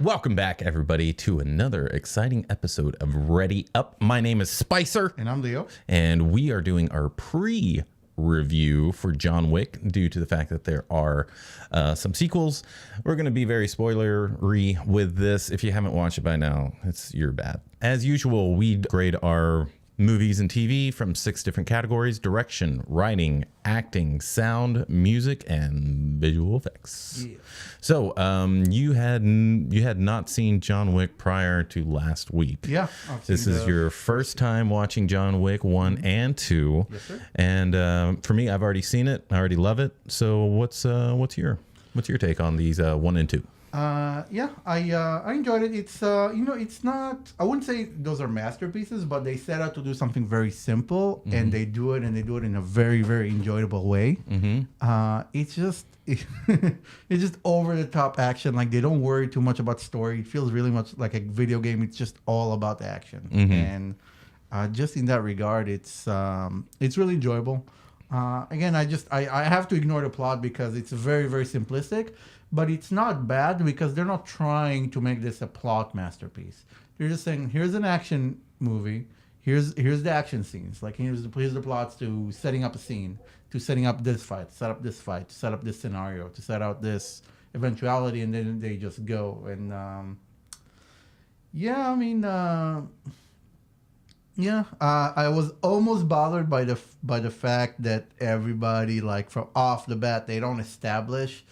Welcome back, everybody, to another exciting episode of Ready Up. My name is Spicer. And I'm Leo. And we are doing our pre-review for John Wick due to the fact that there are some sequels. We're going to be very spoilery with this. If you haven't watched it by now, you're bad. As usual, we grade our movies and TV from 6 different categories: direction, writing, acting, sound, music, and visual effects. Yeah. So you had not seen John Wick prior to last week. Yeah. This is your first time watching John Wick 1 and 2. Yes, sir. And for me, I've already seen it. I already love it. So what's your take on these 1 and 2? I enjoyed it. It's it's not, I wouldn't say those are masterpieces, but they set out to do something very simple, and they do it in a very, very enjoyable way. It's just it's just over the top action. Like, they don't worry too much about story. It feels really much like a video game. It's just all about the action, and just in that regard, it's really enjoyable. Again, I have to ignore the plot because it's very, very simplistic. But it's not bad because they're not trying to make this a plot masterpiece. They're just saying, here's an action movie. Here's the action scenes. Like, here's the plots to setting up a scene, to setting up this fight, set up this fight, to set up this scenario, to set out this eventuality, and then they just go. And I was almost bothered by the fact that everybody, like, from off the bat, they don't establish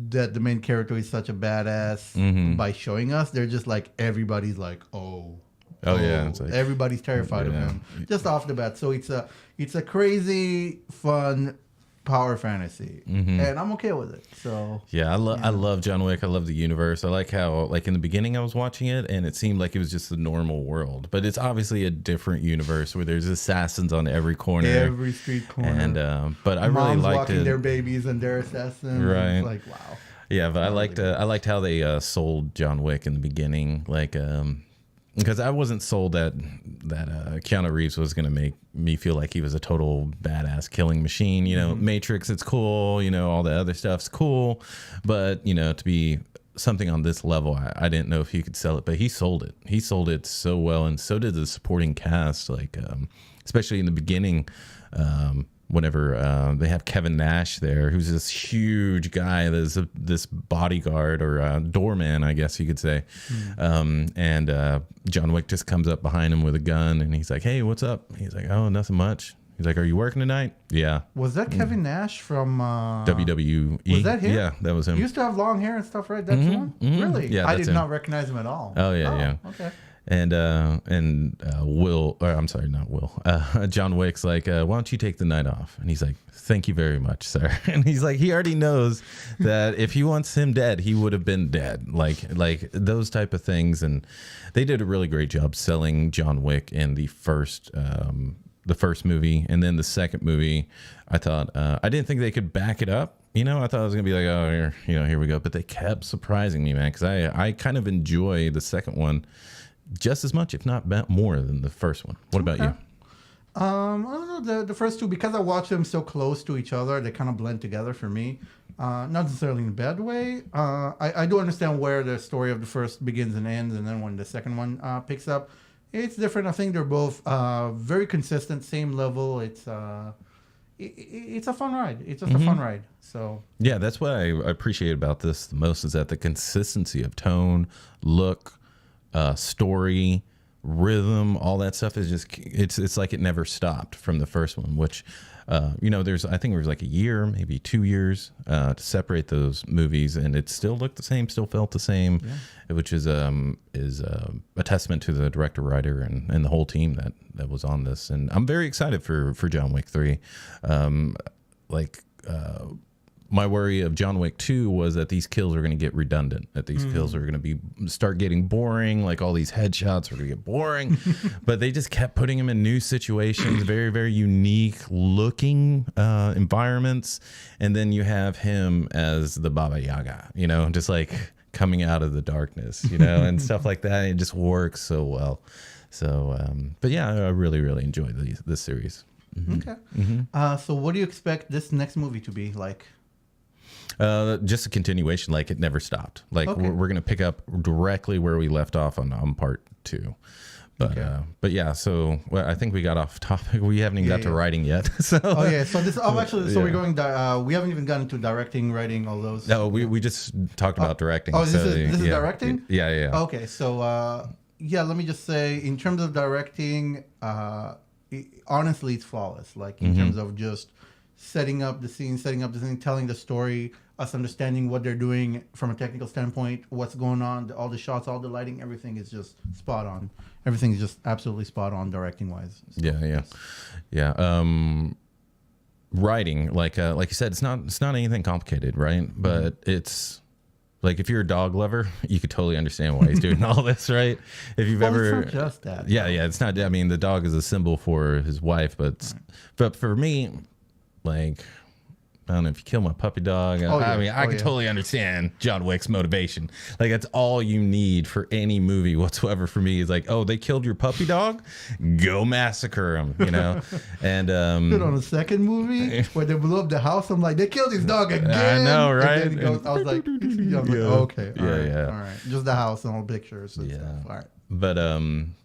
that the main character is such a badass by showing us. They're just like, everybody's like, yeah, it's like, everybody's terrified of him just off the bat. So it's a crazy fun power fantasy, and I'm okay with it. So I love John Wick. I love the universe. I like how, like, in the beginning I was watching it and it seemed like it was just the normal world, but it's obviously a different universe where there's assassins on every corner, every street corner. And but I Moms really liked walking it. their babies and their assassins. Right. It's like, wow. Yeah, but I liked how they sold John Wick in the beginning, like because I wasn't sold that Keanu Reeves was going to make me feel like he was a total badass killing machine. You know, Matrix, it's cool. You know, all the other stuff's cool. But, you know, to be something on this level, I didn't know if he could sell it. But he sold it. He sold it so well. And so did the supporting cast, like especially in the beginning. Whenever they have Kevin Nash there, who's this huge guy that's this bodyguard or doorman, I guess you could say. And John Wick just comes up behind him with a gun, and he's like, "Hey, what's up?" He's like, "Oh, nothing much." He's like, "Are you working tonight?" "Yeah." Was that Kevin Nash from WWE? Was that him? Yeah, that was him. He used to have long hair and stuff, right? That's the one? Really? Yeah, I did not recognize him at all. Oh, yeah. Okay. And Will, or I'm sorry, not Will. John Wick's like, "Why don't you take the night off?" And he's like, "Thank you very much, sir." And he's like, he already knows that if he wants him dead, he would have been dead. Like those type of things. And they did a really great job selling John Wick in the first movie, and then the second movie. I thought I didn't think they could back it up. You know, I thought it was gonna be like, oh, here we go. But they kept surprising me, man, because I kind of enjoy the second one just as much, if not more, than the first one. What about you? I don't know, the first two, because I watch them so close to each other, they kind of blend together for me. Not necessarily in a bad way. I do understand where the story of the first begins and ends, and then when the second one picks up, it's different. I think they're both very consistent, same level. It's a fun ride. It's just a fun ride. So yeah, that's what I appreciate about this the most, is that the consistency of tone, look, story, rhythm, all that stuff is just, it's like it never stopped from the first one, which I think there was like a year, maybe 2 years to separate those movies, and it still looked the same, still felt the same, which is a testament to the director, writer, and the whole team that was on this. And I'm very excited for John Wick 3. My worry of John Wick 2 was that these kills are going to get redundant, that these kills are going to start getting boring, like all these headshots are going to get boring. But they just kept putting him in new situations, very, very unique looking environments. And then you have him as the Baba Yaga, just like coming out of the darkness, and stuff like that. And it just works so well. So, but yeah, I really, really enjoyed this series. Okay. So what do you expect this next movie to be like? Just a continuation, like it never stopped. Like Okay. we're gonna pick up directly where we left off on part 2. But yeah, so I think we got off topic. We haven't even got to writing yet. So Oh yeah, so this. Oh, actually, so we're going. We haven't even gotten to directing, writing, all those. no, we just talked about directing. Oh, so, this is directing. Yeah. Okay, so yeah, let me just say, in terms of directing, honestly, it's flawless. Like in terms of just setting up the scene, telling the story, us understanding what they're doing from a technical standpoint, what's going on, all the shots, all the lighting, everything is just spot on. Everything is just absolutely spot on directing wise. So, Yeah. Writing, like you said, it's not anything complicated, right? But it's like if you're a dog lover, you could totally understand why he's doing all this, right? If you've ever, it's not just that. yeah, it's not. I mean, the dog is a symbol for his wife, but for me, like, I don't know, if you kill my puppy dog, I mean, I can totally understand John Wick's motivation. Like, that's all you need for any movie whatsoever for me is like, oh, they killed your puppy dog? Go massacre him, you know? And on the second movie where they blew up the house, I'm like, they killed his dog again. I know, right? And then he goes, I was like, okay, all right. Just the house and all pictures and stuff. All right.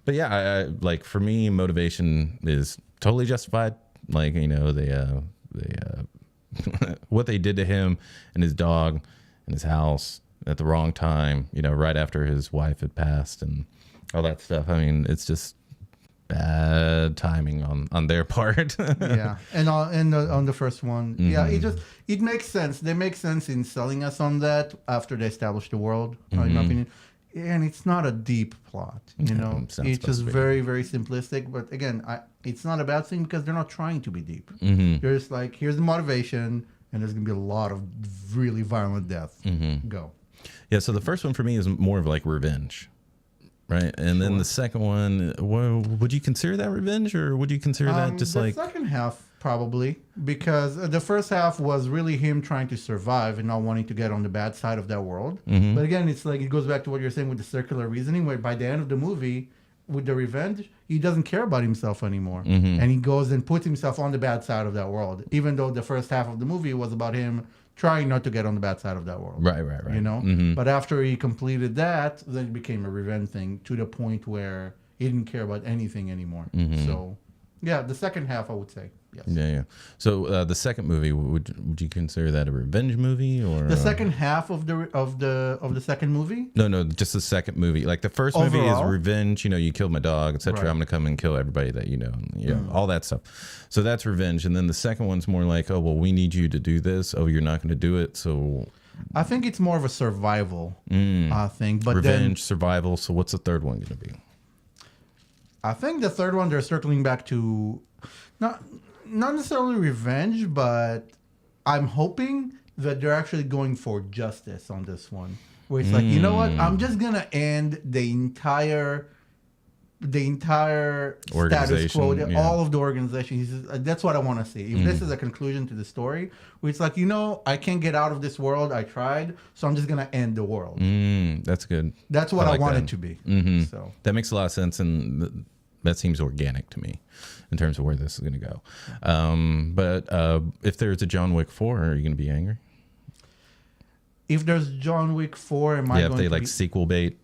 But yeah, I like, for me, motivation is totally justified. Like, you know, they what they did to him and his dog and his house at the wrong time, you know, right after his wife had passed and all that stuff. I mean, it's just bad timing on their part. Yeah, and on the first one, it makes sense. They make sense in selling us on that after they establish the world, in my opinion. And it's not a deep plot, you know. It's just very, very simplistic. But again, it's not a bad thing because they're not trying to be deep. They're just like, here's the motivation, and there's gonna be a lot of really violent death. Go. Yeah. So the first one for me is more of like revenge, right? And then the second one, would you consider that revenge, or would you consider that just the like second half? Probably, because the first half was really him trying to survive and not wanting to get on the bad side of that world. But again, it's like it goes back to what you're saying with the circular reasoning, where by the end of the movie, with the revenge, he doesn't care about himself anymore. And he goes and puts himself on the bad side of that world, even though the first half of the movie was about him trying not to get on the bad side of that world. Right. You know? But after he completed that, then it became a revenge thing to the point where he didn't care about anything anymore. So, yeah, the second half, I would say. Yes. Yeah. So the second movie, would you consider that a revenge movie, or the second half of the second movie? No, just the second movie. Like the first movie is revenge. You know, you killed my dog, etc. Right. I'm gonna come and kill everybody that you know, all that stuff. So that's revenge. And then the second one's more like, oh well, we need you to do this. Oh, you're not gonna do it, so. I think it's more of a survival thing. But revenge, survival. So what's the third one gonna be? I think the third one they're circling back to not necessarily revenge, but I'm hoping that they're actually going for justice on this one. Where it's like, you know what? I'm just gonna end the entire status quo, all of the organization. That's what I want to see. If this is a conclusion to the story, where it's like, you know, I can't get out of this world. I tried, so I'm just gonna end the world. That's good. That's what I want it to be. So that makes a lot of sense, and that seems organic to me in terms of where this is going to go. But if there's a John Wick 4, are you going to be angry? If there's John Wick 4, am I going if they to like be... sequel bait?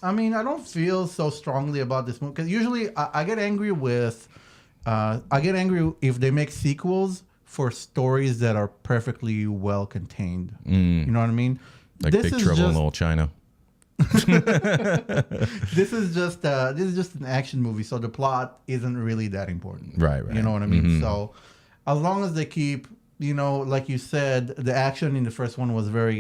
I mean, I don't feel so strongly about this movie because usually I get angry with if they make sequels for stories that are perfectly well contained. You know what I mean? Like Big Trouble in Little China. This is just an action movie, so the plot isn't really that important. Right. You know what I mean? So as long as they keep, you know, like you said, the action in the first one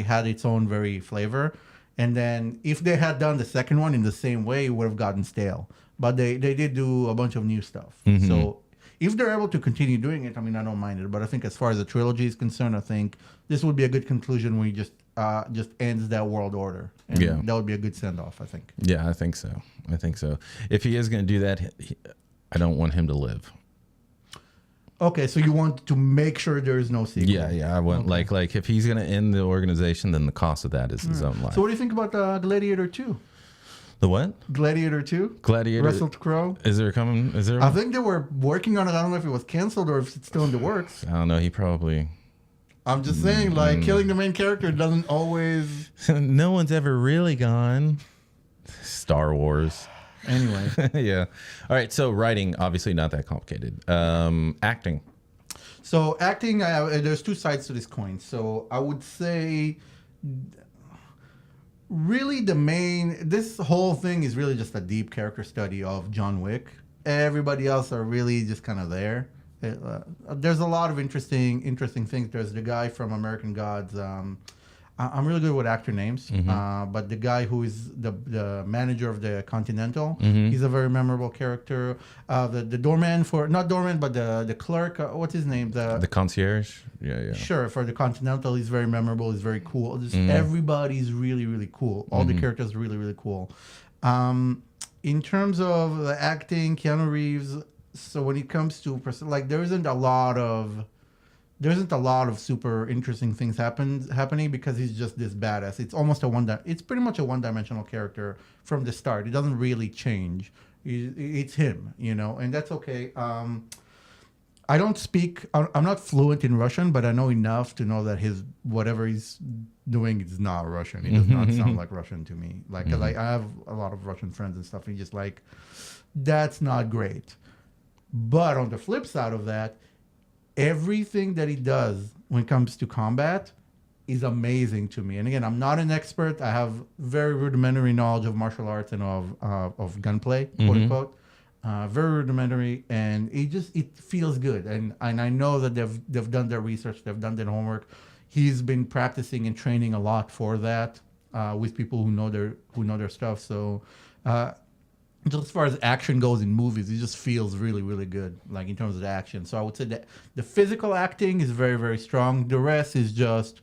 had its own very flavor. And then if they had done the second one in the same way, it would have gotten stale. But they did do a bunch of new stuff. So if they're able to continue doing it, I mean, I don't mind it. But I think as far as the trilogy is concerned, I think this would be a good conclusion when you just ends that world order. And that would be a good send-off, I think. Yeah, I think so. If he is going to do that, I don't want him to live. Okay, so you want to make sure there is no sequel. Yeah. I want like if he's going to end the organization, then the cost of that is his own life. So what do you think about Gladiator 2? The what? Gladiator 2? Gladiator. Russell Crowe. Is there coming? Is there? I think they were working on it. I don't know if it was canceled or if it's still in the works. I don't know. He probably. I'm just saying, like, killing the main character doesn't always. No one's ever really gone. Star Wars. Anyway. Yeah. All right. So writing, obviously not that complicated. Acting. So acting, there's two sides to this coin. So I would say, really, this whole thing is really just a deep character study of John Wick. Everybody else are really just kind of there. There's a lot of interesting things. There's the guy from American Gods. I'm really good with actor names, but the guy who is the manager of the Continental, he's a very memorable character. The doorman not doorman, but the clerk. What's his name? The concierge. Yeah. Sure, for the Continental, he's very memorable. He's very cool. Everybody's really, really cool. All the characters are really, really cool. In terms of the acting, Keanu Reeves. So when it comes to like, there isn't a lot of super interesting things happening because he's just this badass. It's almost it's pretty much a one-dimensional character from the start. It doesn't really change. It's him, and that's okay. I don't speak. I'm not fluent in Russian, but I know enough to know that whatever he's doing is not Russian. It does not sound like Russian to me. Like, 'cause I have a lot of Russian friends and stuff, and just like, that's not great. But on the flip side of that, everything that he does when it comes to combat is amazing to me. And again, I'm not an expert. I have very rudimentary knowledge of martial arts and of gunplay, quote unquote. Very rudimentary, and it feels good. And I know that they've done their research, they've done their homework. He's been practicing and training a lot for that with people who know their stuff. So. Just as far as action goes in movies, it just feels really, really good, like in terms of the action. So I would say that the physical acting is very, very strong. The rest is just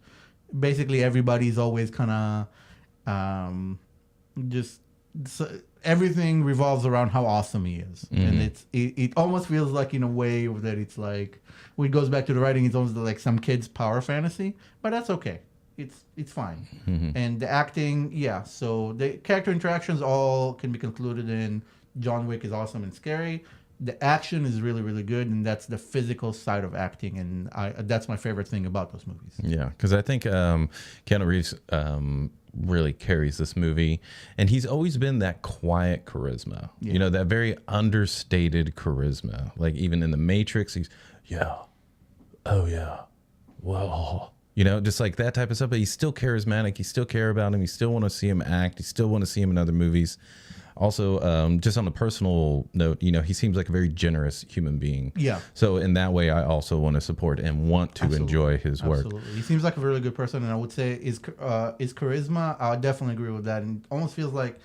basically everybody's always kind of everything revolves around how awesome he is. And it almost feels like, in a way, that it's like, when it goes back to the writing, it's almost like some kid's power fantasy, but that's okay. It's fine. And the acting, so the character interactions all can be concluded in John Wick is awesome and scary. The action is really, really good, and that's the physical side of acting, and that's my favorite thing about those movies. Yeah, because I think Keanu Reeves really carries this movie, and he's always been that quiet charisma. Yeah. That very understated charisma. Like, even in The Matrix, he's, oh yeah, whoa. Just like that type of stuff. But he's still charismatic. You still care about him. You still want to see him act. You still want to see him in other movies. Also, just on a personal note, he seems like a very generous human being. Yeah. So in that way, I also want to support and want to enjoy his work. Absolutely. He seems like a really good person. And I would say his charisma, I would definitely agree with that. And it almost feels like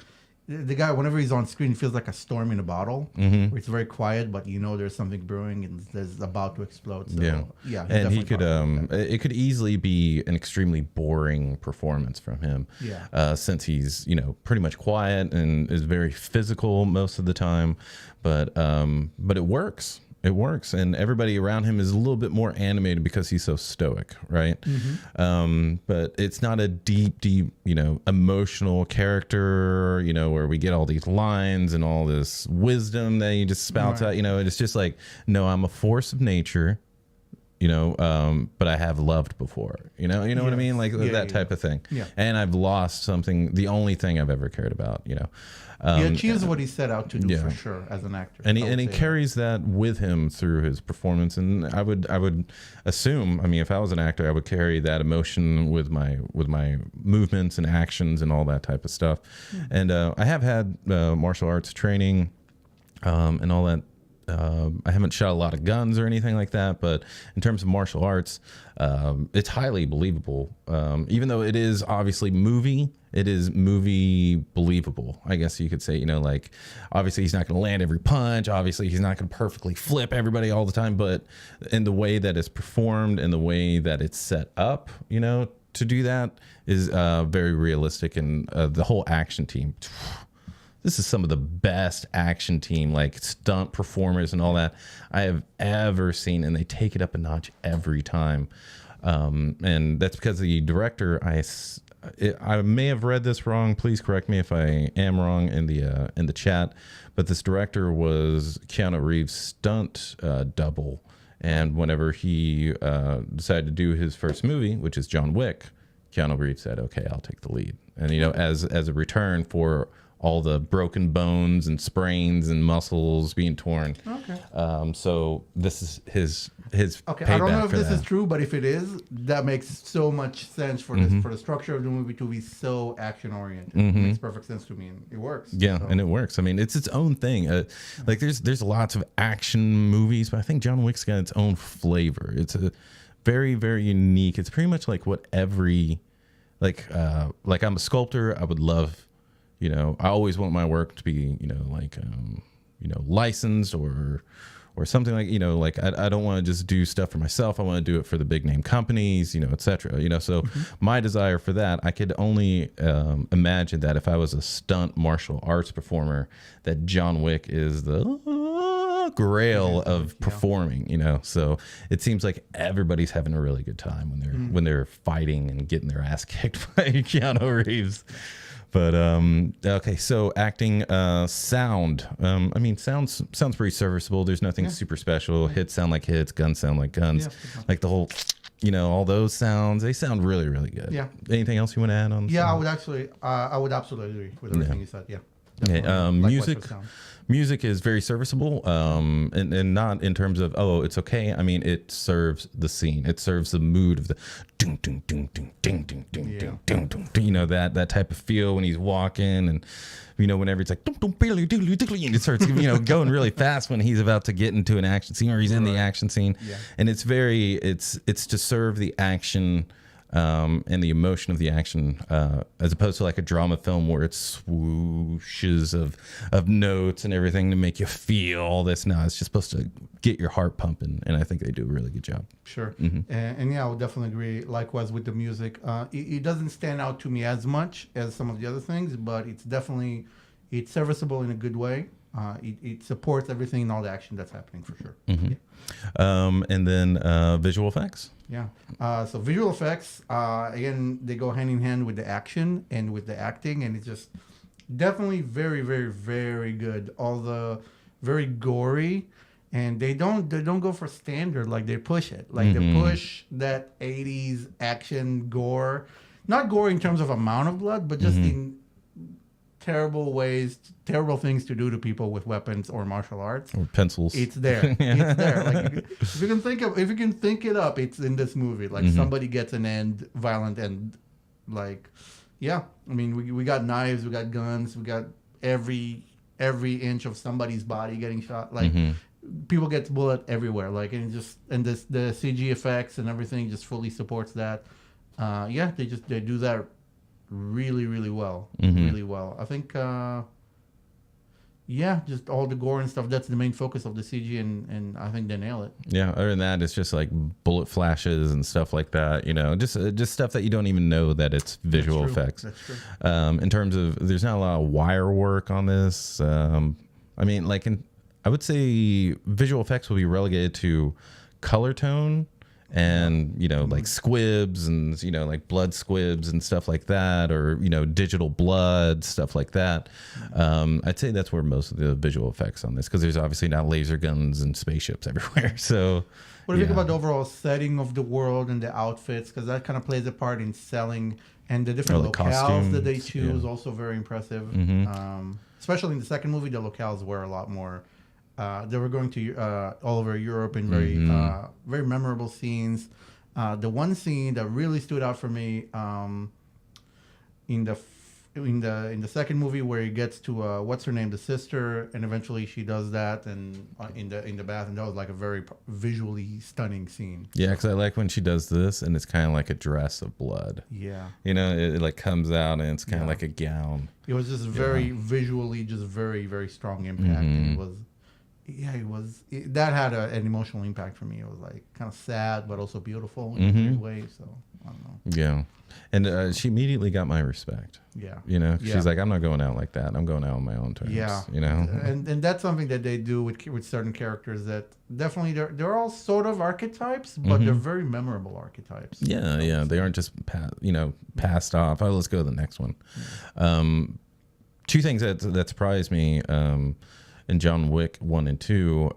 the guy, whenever he's on screen, feels like a storm in a bottle, where it's very quiet, but there's something brewing and there's about to explode. So, yeah, and he could, it could easily be an extremely boring performance from him. Yeah. Since he's, pretty much quiet and is very physical most of the time, but it works. It works, and everybody around him is a little bit more animated because he's so stoic, right? But it's not a deep, emotional character, where we get all these lines and all this wisdom that he just spouts out. It's just like, no, I'm a force of nature, but I have loved before. You know what I mean? Like that type of thing. Yeah. And I've lost something, the only thing I've ever cared about. He achieves what he set out to do for sure as an actor. And he carries that with him through his performance. And I would assume, if I was an actor, I would carry that emotion with my movements and actions and all that type of stuff. And I have had martial arts training and all that. I haven't shot a lot of guns or anything like that, but in terms of martial arts, it's highly believable. Even though it is obviously it is movie believable, I guess you could say. Like, obviously he's not going to land every punch. Obviously he's not going to perfectly flip everybody all the time, but in the way that it's performed and the way that it's set up, to do that is very realistic. And the whole action team, this is some of the best action team, like stunt performers and all that I have ever seen, and they take it up a notch every time. And that's because the director, I may have read this wrong. Please correct me if I am wrong in the chat. But this director was Keanu Reeves' stunt double, And whenever he decided to do his first movie, which is John Wick, Keanu Reeves said, "Okay, I'll take the lead." And as a return for all the broken bones and sprains and muscles being torn. Okay. So this is his Okay, payback I don't know if for this that. is true, but if it is, that makes so much sense for this, for the structure of the movie to be so action oriented. It makes perfect sense to me, and it works. Yeah, So, and it works. I mean, it's its own thing. Like there's lots of action movies, but I think John Wick's got its own flavor. It's a very, very unique. It's pretty much like what every like I'm a sculptor. I would love, I always want my work to be, licensed or something like, like I don't want to just do stuff for myself. I want to do it for the big name companies, et cetera. So my desire for that, I could only imagine that if I was a stunt martial arts performer, that John Wick is the grail of performing, So it seems like everybody's having a really good time when they're fighting and getting their ass kicked by Keanu Reeves. But okay, so acting, sound. I mean, sounds pretty serviceable. There's nothing super special. Hits sound like hits. Guns sound like guns. Like the whole, all those sounds. They sound really, really good. Yeah. Anything else you want to add on? Yeah, sound? I would absolutely agree with everything you said. Yeah. Okay, Definitely. music is very serviceable, and not in terms of it's okay. I mean, it serves the scene. It serves the mood of the ding ding ding ding ding ding ding ding ding ding. That type of feel when he's walking, and whenever it's like dum dum billy doodly doodly, and it starts going really fast when he's about to get into an action scene or he's in the action scene, and it's to serve the action. And the emotion of the action, as opposed to like a drama film where it swooshes of notes and everything to make you feel all this. No, it's just supposed to get your heart pumping, and I think they do a really good job. Sure. And yeah, I would definitely agree. Likewise with the music, it doesn't stand out to me as much as some of the other things, but it's serviceable in a good way. It supports everything and all the action that's happening for sure. And then visual effects. Yeah. So visual effects, again, they go hand in hand with the action and with the acting, and it's just definitely very, very, very good. All the very gory, and they don't go for standard, like they push it, like they push that 80s action gore, not gore in terms of amount of blood, but just in terrible things to do to people with weapons or martial arts or pencils. It's there. It's there. Like if you can think it up, it's in this movie. Like somebody gets an end, violent end. Like, yeah. I mean, we got knives, we got guns, we got every inch of somebody's body getting shot. Like people get bullet everywhere. Like the CG effects and everything just fully supports that. They do that really, really well. Really well. I think just all the gore and stuff, that's the main focus of the CG, and I think they nail it. Yeah, other than that, it's just like bullet flashes and stuff like that, just stuff that you don't even know that it's visual effects. That's true. In terms of, there's not a lot of wire work on this. I mean, I would say visual effects will be relegated to color tone and like squibs and like blood squibs and stuff like that, or digital blood, stuff like that. I'd say that's where most of the visual effects on this, because there's obviously not laser guns and spaceships everywhere. So what do you think about the overall setting of the world and the outfits, because that kind of plays a part in selling, and the different locales that they choose, also very impressive. Especially in the second movie, the locales were a lot more. They were going to all over Europe in very memorable scenes. The one scene that really stood out for me in the second movie, where he gets to what's her name, the sister, and eventually she does that, and in the bath, and that was like a very visually stunning scene. Yeah, because I like when she does this, and it's kind of like a dress of blood. Yeah, it like comes out, and it's kind of like a gown. It was just very visually, just very, very strong impact. And that had an emotional impact for me. It was like kind of sad, but also beautiful in a weird way. So I don't know. Yeah, and she immediately got my respect. Yeah, she's like, I'm not going out like that. I'm going out on my own terms. Yeah, and that's something that they do with certain characters that definitely they're all sort of archetypes, but they're very memorable archetypes. Yeah, they aren't just passed off. Oh, let's go to the next one. Two things that surprised me. in John Wick 1 and 2,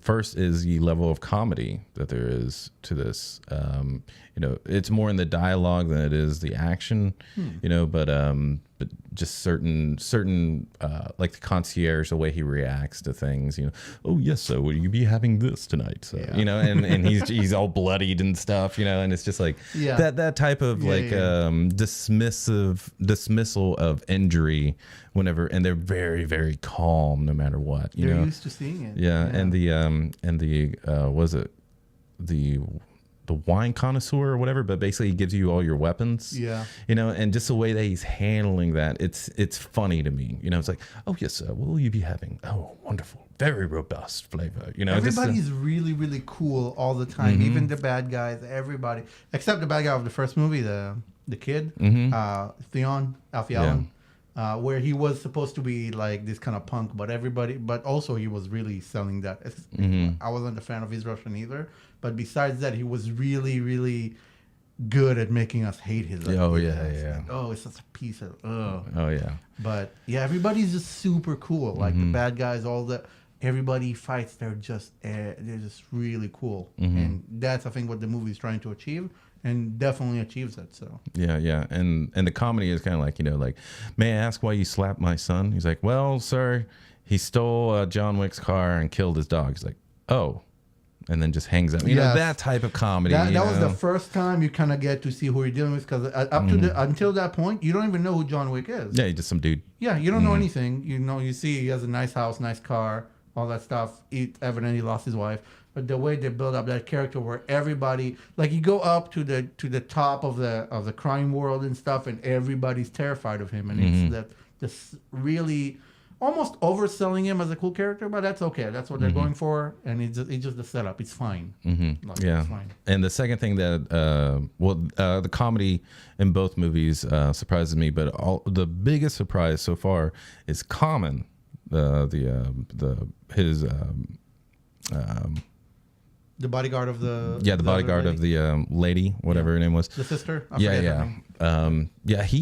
first is the level of comedy that there is to this. It's more in the dialogue than it is the action, but just certain like the concierge, the way he reacts to things, oh yes, so will you be having this tonight? So, and he's all bloodied and stuff, and it's just like that type of dismissal of injury whenever, and they're very, very calm no matter what. They're used to seeing it. Yeah. And the was it the wine connoisseur or whatever, but basically he gives you all your weapons. Yeah. And just the way that he's handling that, it's funny to me. It's like, oh yes, what will you be having? Oh, wonderful, very robust flavor. Everybody's really, really cool all the time. Even the bad guys, everybody except the bad guy of the first movie, the kid, Theon Alfie Allen. Where he was supposed to be like this kind of punk, but also he was really selling that. I wasn't a fan of his Russian either, but besides that, he was really, really good at making us hate his. It's such a piece of. Oh yeah. But yeah, everybody's just super cool. Like the bad guys, everybody fights. They're just really cool, and that's I think what the movie's trying to achieve. And definitely achieves it. So yeah, and the comedy is kind of like like, may I ask why you slapped my son? He's like, well, sir, he stole John Wick's car and killed his dog. He's like, oh, and then just hangs up. That type of comedy. That was the first time you kind of get to see who you're dealing with, because until that point, you don't even know who John Wick is. Yeah, he's just some dude. Yeah, you don't know anything. You see he has a nice house, nice car, all that stuff. He evidently lost his wife. But the way they build up that character, where everybody, like, you go up to the top of the crime world and stuff, and everybody's terrified of him, and it's that this really almost overselling him as a cool character, but that's okay. That's what they're going for, and it's just the setup. It's fine. It's fine. And the second thing that the comedy in both movies surprises me, but the biggest surprise so far is Common, the bodyguard of the bodyguard of the lady, whatever her name was, the sister. He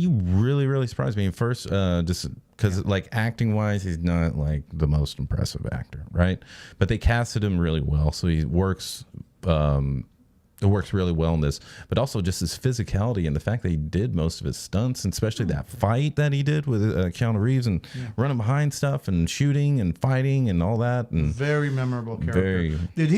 really, really surprised me at first, just because like acting wise, he's not like the most impressive actor, right? But they casted him really well, so he works. It works really well in this, but also just his physicality and the fact that he did most of his stunts, and especially that fight that he did with Keanu Reeves and running behind stuff and shooting and fighting and all that. And very memorable character. Did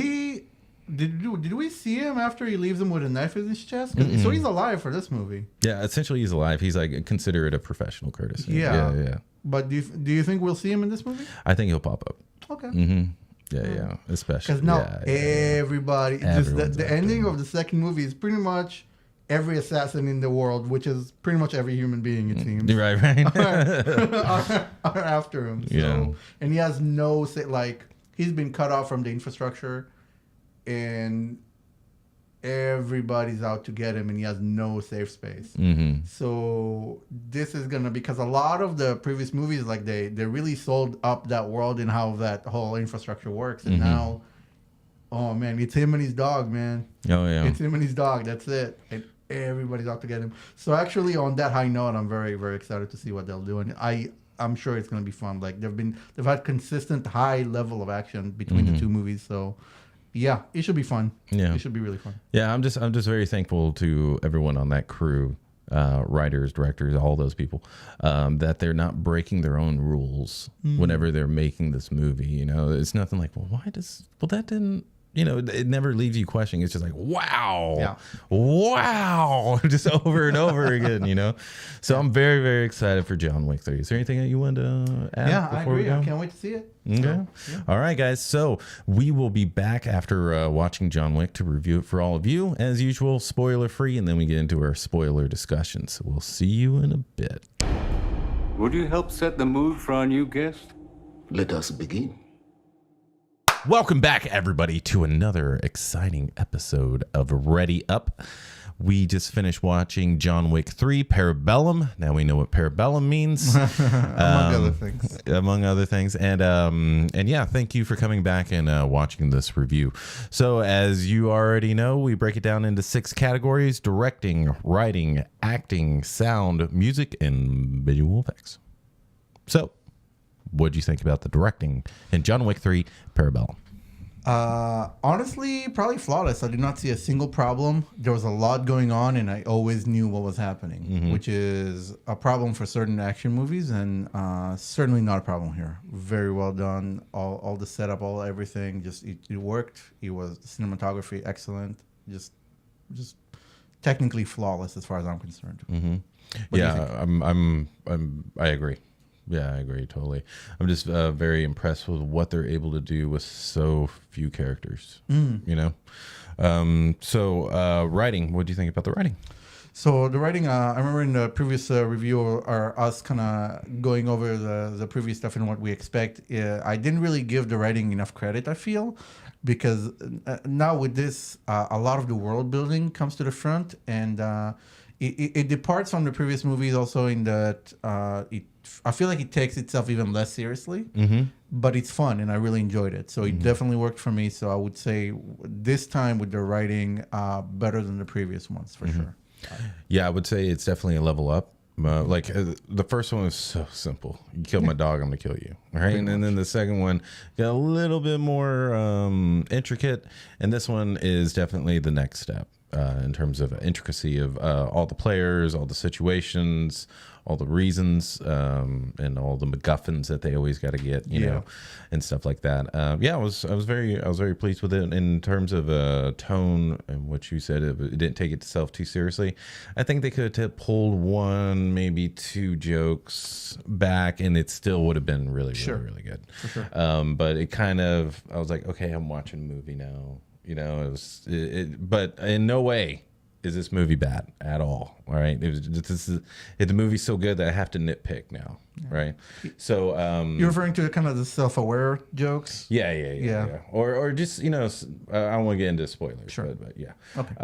we see him after he leaves him with a knife in his chest? So he's alive for this movie. Yeah, essentially he's alive. He's like considered a professional courtesy. Yeah. But do you think we'll see him in this movie? I think he'll pop up. Okay. Yeah, especially because now everybody. Just the ending of the second movie is pretty much every assassin in the world, which is pretty much every human being, it seems. Right. are after him. So, and he has no say. Like, he's been cut off from the infrastructure, and everybody's out to get him, and he has no safe space. So this is gonna, because a lot of the previous movies, like they really sold up that world and how that whole infrastructure works, and now, oh man, it's him and his dog, man. Oh yeah, it's him and his dog. That's it, and everybody's out to get him. So actually, on that high note, I'm very, very excited to see what they'll do, and I'm sure it's gonna be fun. Like they've had consistent high level of action between the two movies, so. Yeah, it should be fun. Yeah, it should be really fun. Yeah, I'm just very thankful to everyone on that crew, writers, directors, all those people, that they're not breaking their own rules whenever they're making this movie. It's nothing like, that didn't. It never leaves you questioning. It's just like, wow, just over and over again. So I'm very, very excited for John Wick 3. Is there anything that you wanted to add? Yeah, I agree. I can't wait to see it. Okay. So, All right, guys. So we will be back after watching John Wick to review it for all of you. As usual, spoiler free, and then we get into our spoiler discussion. So we'll see you in a bit. Would you help set the mood for our new guest? Let us begin. Welcome back, everybody, to another exciting episode of Ready Up. We just finished watching John Wick 3, Parabellum. Now we know what Parabellum means. Among other things. And yeah, thank you for coming back and watching this review. So as you already know, we break it down into 6 categories: directing, writing, acting, sound, music, and visual effects. So What do you think about the directing in John Wick 3 Parabellum? Honestly, probably flawless. I did not see a single problem. There was a lot going on, and I always knew what was happening, which is a problem for certain action movies, and certainly not a problem here. Very well done. All the setup, all everything, just it worked. It was cinematography excellent. Just technically flawless as far as I'm concerned. Yeah, I agree. Yeah, I agree totally. I'm just very impressed with what they're able to do with so few characters. You know, so writing. What do you think about the writing? So the writing, I remember in the previous review, or us kind of going over the previous stuff and what we expect. I didn't really give the writing enough credit, I feel, because now with this, a lot of the world building comes to the front, and it departs from the previous movies also in that I feel like it takes itself even less seriously, but it's fun, and I really enjoyed it. So it definitely worked for me. So I would say this time with the writing, better than the previous ones for sure. Yeah, I would say it's definitely a level up. The first one was so simple. You kill my dog, I'm gonna kill you, right? And then the second one got a little bit more intricate, and this one is definitely the next step in terms of intricacy of all the players, all the situations, all the reasons, and all the MacGuffins that they always got to get, you know, and stuff like that. I was very pleased with it in terms of tone and what you said. It didn't take itself too seriously. I think they could have pulled one, maybe two jokes back, and it still would have been really good. For sure. But it kind of, I was like, okay, I'm watching a movie now. You know, but in no way is this movie bad at all. All right, the movie's so good that I have to nitpick now, right? So you're referring to kind of the self-aware jokes. Yeah. Or just, you know, I don't want to get into spoilers. Sure. But yeah. Okay.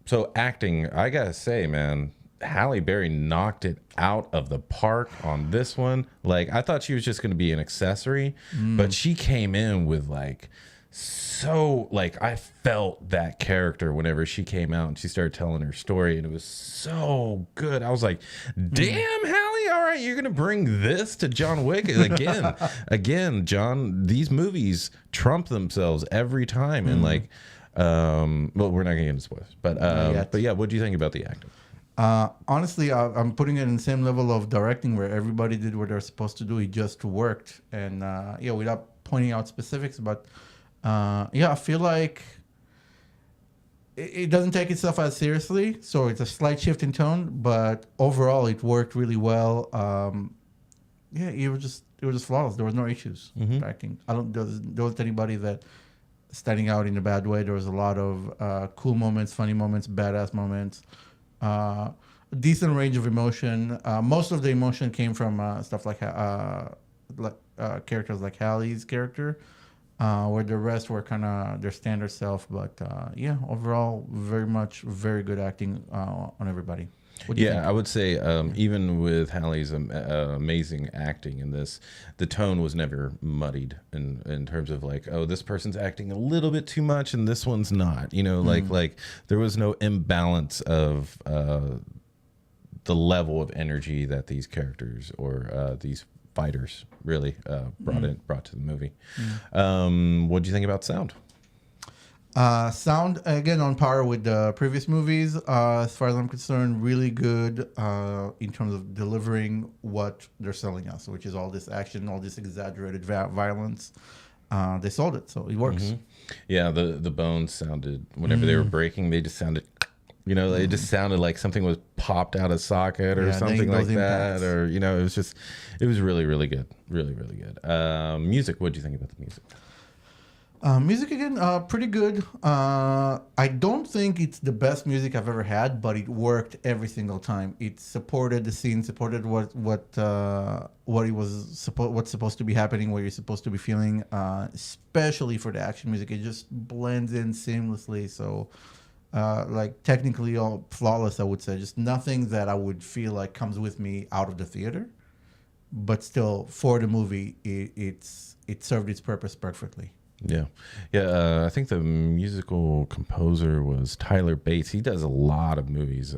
So acting, I gotta say, man, Halle Berry knocked it out of the park on this one. Like, I thought she was just gonna be an accessory, but she came in with like. So like I felt that character whenever she came out and she started telling her story, and it was so good. I was like, damn, Halle, all right, you're gonna bring this to John Wick again, John, these movies trump themselves every time. And like well, we're not gonna get into spoilers, but yeah, what do you think about the acting? Honestly, I'm putting it in the same level of directing where everybody did what they're supposed to do. It just worked. And without pointing out specifics, but I feel like it doesn't take itself as seriously, so it's a slight shift in tone, but overall it worked really well. It was just flawless. There was no issues with acting. There wasn't anybody that standing out in a bad way. There was a lot of cool moments, funny moments, badass moments, decent range of emotion. Most of the emotion came from stuff like characters like Halle's character. Where the rest were kind of their standard self, but overall, very good acting on everybody. What do you think? I would say even with Halle's amazing acting in this, the tone was never muddied in terms of like, oh, this person's acting a little bit too much and this one's not. You know, like there was no imbalance of the level of energy that these characters or these fighters really brought to the movie. What do you think about sound? Sound, again, on par with the previous movies. As far as I'm concerned, really good in terms of delivering what they're selling us, which is all this action, all this exaggerated violence. They sold it, so it works. Yeah, the bones sounded, whenever they were breaking, they just sounded, you know, it just sounded like something was popped out of socket or something like that. Or, you know, it was really, really good. Really, really good. Music, what do you think about the music? Music, again, pretty good. I don't think it's the best music I've ever had, but it worked every single time. It supported the scene, supported what's supposed to be happening, what you're supposed to be feeling, especially for the action music. It just blends in seamlessly. So, like, technically all flawless, I would say. Just nothing that I would feel like comes with me out of the theater, but still for the movie, it served its purpose perfectly. Yeah. I think the musical composer was Tyler Bates. He does a lot of movies,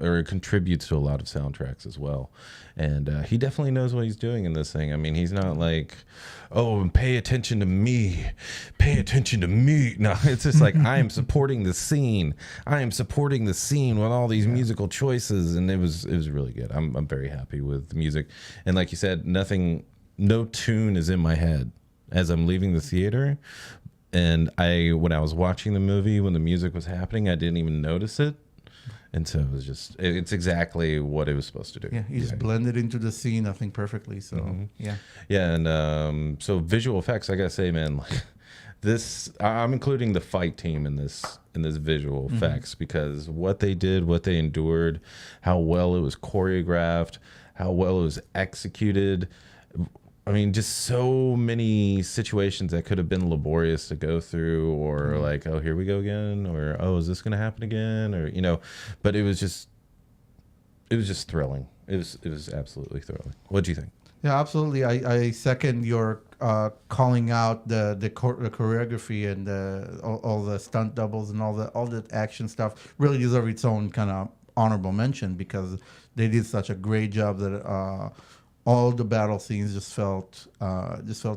or contributes to a lot of soundtracks as well. And he definitely knows what he's doing in this thing. I mean, he's not like, oh, pay attention to me. Pay attention to me. No, it's just like, I am supporting the scene. I am supporting the scene with all these musical choices. And it was really good. I'm very happy with the music. And like you said, no tune is in my head as I'm leaving the theater. And when I was watching the movie, when the music was happening, I didn't even notice it. And so it's exactly what it was supposed to do. Yeah, he just blended into the scene, I think, perfectly. So, yeah. Yeah, and so visual effects, I gotta say, man, like I'm including the fight team in this visual effects, because what they did, what they endured, how well it was choreographed, how well it was executed. I mean, just so many situations that could have been laborious to go through, or like, oh, here we go again, or oh, is this going to happen again, or but it was just thrilling. It was absolutely thrilling. What do you think? Yeah, absolutely. I second your calling out the choreography and all the stunt doubles and all the action stuff really deserve its own kind of honorable mention, because they did such a great job that all the battle scenes just felt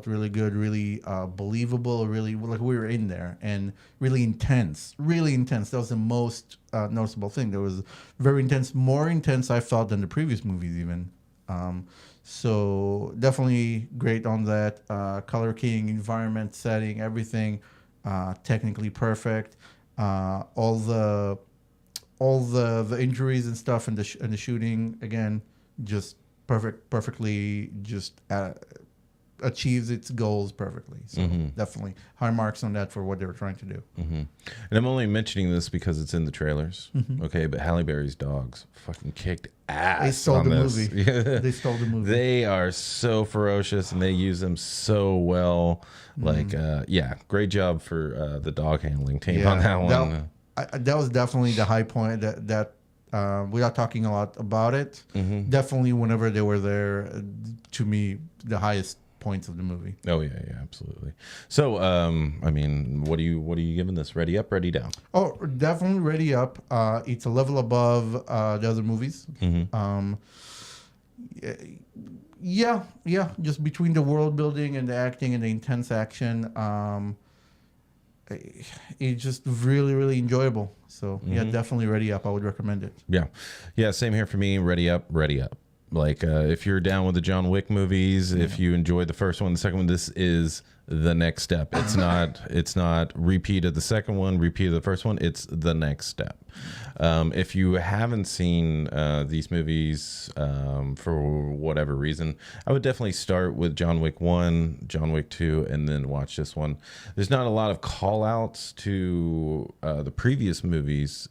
really good, really believable, really like we were in there, and really intense. That was the most noticeable thing. There was very intense, more intense I felt than the previous movies even. So definitely great on that. Color keying, environment, setting, everything technically perfect. All the injuries and stuff and the shooting, again, just perfectly just achieves its goals perfectly. So definitely high marks on that for what they were trying to do. And I'm only mentioning this because it's in the trailers. Okay, but Halle Berry's dogs fucking kicked ass. They stole on the this. movie. They stole the movie. They are so ferocious, and they use them so well. Like, great job for the dog handling team on that one. That was definitely the high point. That without talking a lot about it, definitely whenever they were there, to me, the highest points of the movie. Oh yeah, absolutely. So, I mean, what are you giving this? Ready up, ready down? Oh, definitely ready up. It's a level above the other movies. Yeah. Just between the world building and the acting and the intense action, it's just really, really enjoyable. So definitely ready up. I would recommend it. Yeah. Same here for me. Ready up. Like, if you're down with the John Wick movies, if you enjoyed the first one, the second one, this is the next step. It's not repeat of the second one, repeat of the first one. It's the next step. If you haven't seen these movies for whatever reason, I would definitely start with John Wick 1, John Wick 2, and then watch this one. There's not a lot of call outs to the previous movies,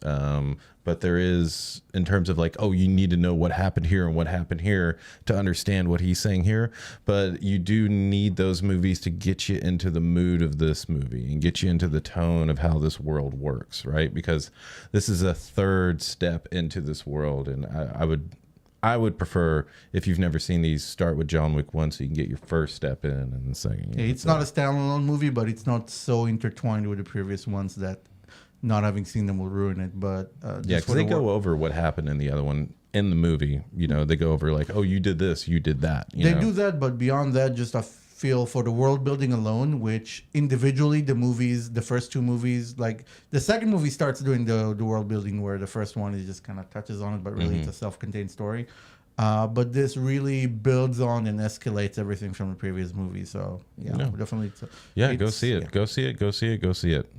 but there is, in terms of like, oh, you need to know what happened here and what happened here to understand what he's saying here. But you do need those movies to get you into the mood of this movie and get you into the tone of how this world works, right? Because this is a third step into this world, and I would prefer, if you've never seen these, start with John Wick 1 so you can get your first step in, and the second. It's not a standalone movie, but it's not so intertwined with the previous ones that not having seen them will ruin it. But because they go over what happened in the other one in the movie. They go over like, oh, you did this, you did that. They do that, but beyond that, just a feel for the world building alone, which individually the first two movies, like the second movie starts doing the world building, where the first one is just kind of touches on it, but really it's a self-contained story. But this really builds on and escalates everything from the previous movie. So definitely. Go see it. Go see it.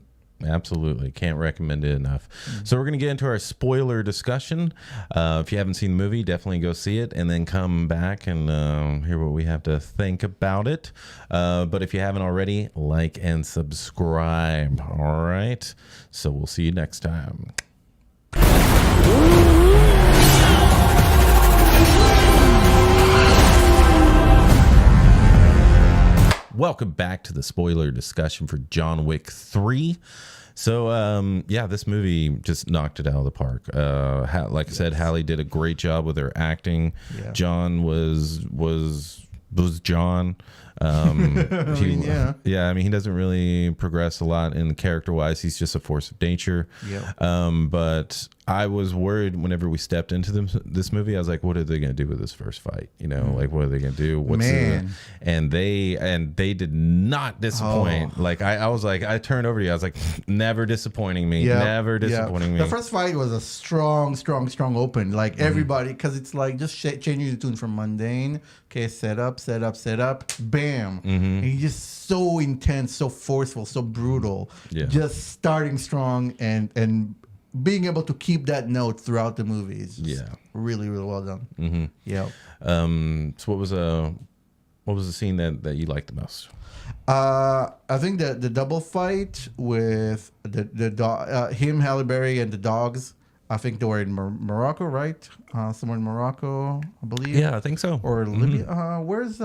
Absolutely. Can't recommend it enough. So we're going to get into our spoiler discussion. If you haven't seen the movie, definitely go see it and then come back and hear what we have to think about it. But if you haven't already, like and subscribe. All right. So we'll see you next time. Welcome back to the spoiler discussion for John Wick 3. So, this movie just knocked it out of the park. Like I said, Halle did a great job with her acting. Yeah. John was John. Yeah. I mean, he doesn't really progress a lot in character wise. He's just a force of nature. Yeah. But I was worried whenever we stepped into this movie. I was like, what are they going to do with this first fight? You know, like what are they going to do? And they did not disappoint. Like I was like, I turned over to you. I was like, never disappointing me. Never disappointing me. The first fight was a strong open. Like everybody, because it's like just changing the tune from mundane. Okay, set up, bam. And he's just so intense, so forceful, so brutal. Yeah. Just starting strong and being able to keep that note throughout the movie is just really, really well done. Yeah. So what was the scene that you liked the most? I think that the double fight with the dog, him, Halle Berry, and the dogs. I think they were in Morocco, right? Somewhere in Morocco, I believe. Yeah, I think so. Or Libya. Where's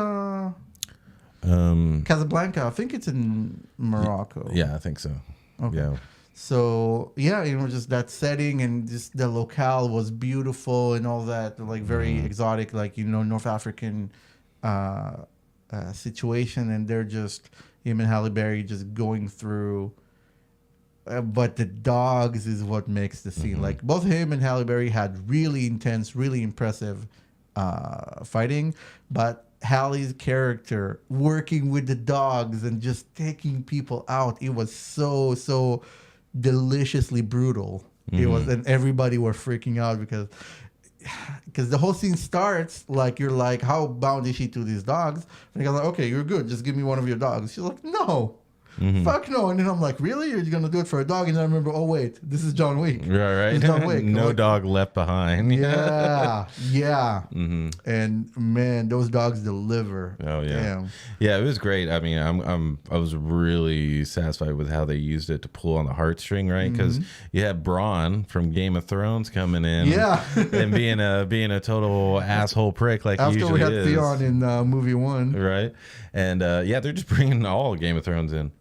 Casablanca? I think it's in Morocco. Yeah, I think so. Okay. Yeah. So yeah, just that setting and just the locale was beautiful and all that, like very exotic, like North African situation, and they're just him and Halle Berry just going through. But the dogs is what makes the scene. Like both him and Halle Berry had really intense, really impressive fighting, but Halle's character working with the dogs and just taking people out, it was so deliciously brutal. It was, and everybody were freaking out because the whole scene starts like you're like, how bound is she to these dogs? And you're like, okay, you're good, just give me one of your dogs. She's like, no. Fuck no. And then I'm like, really? You're going to do it for a dog? And then I remember, oh, wait, this is John Wick. Right. This is John Wick. No dog left behind. Yeah. And man, those dogs deliver. Oh, yeah. Damn. Yeah, it was great. I mean, I was really satisfied with how they used it to pull on the heartstring, right? Because you had Braun from Game of Thrones coming in. Yeah. And being a total asshole prick like he usually is. After we had Theon in movie 1. Right. And they're just bringing all Game of Thrones in.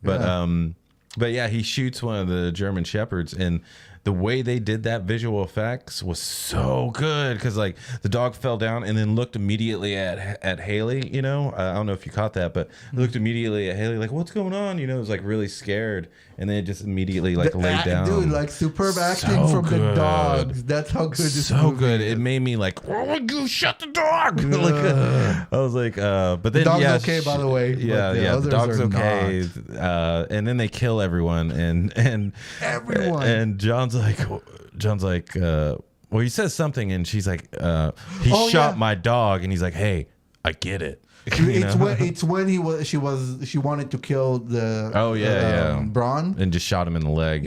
But yeah, he shoots one of the German shepherds, and the way they did that visual effects was so good because like the dog fell down and then looked immediately at Haley. I don't know if you caught that, but looked immediately at Haley like, what's going on? It was like really scared, and then it just immediately like laid down. Dude, like superb acting from the dogs. That's how good this movie good. is. It made me like, oh, you shut the dog. I was like, but then the dog's okay, by the way. The dog's okay. And then they kill everyone, and everyone. And John's like, well, he says something, and she's like, he shot my dog, and he's like, hey, I get it. It's when she wanted to kill the Braun and just shot him in the leg.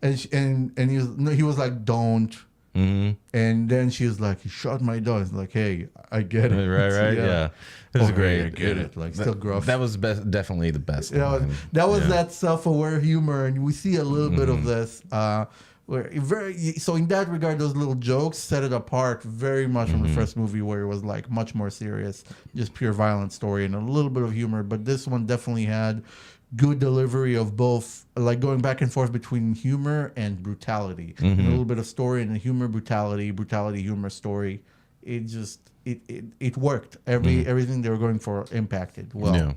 And he was like, don't. And then she was like, he shot my dog. It's like, hey, I get it. Right. Yeah. It was great. I get it. Like, still gruff. That was definitely the best. That was that self-aware humor, and we see a little bit of this. So in that regard, those little jokes set it apart very much from the first movie, where it was like much more serious, just pure violent story and a little bit of humor. But this one definitely had good delivery of both, like going back and forth between humor and brutality, and a little bit of story and humor, brutality, humor, story. It just it worked. Everything they were going for impacted well.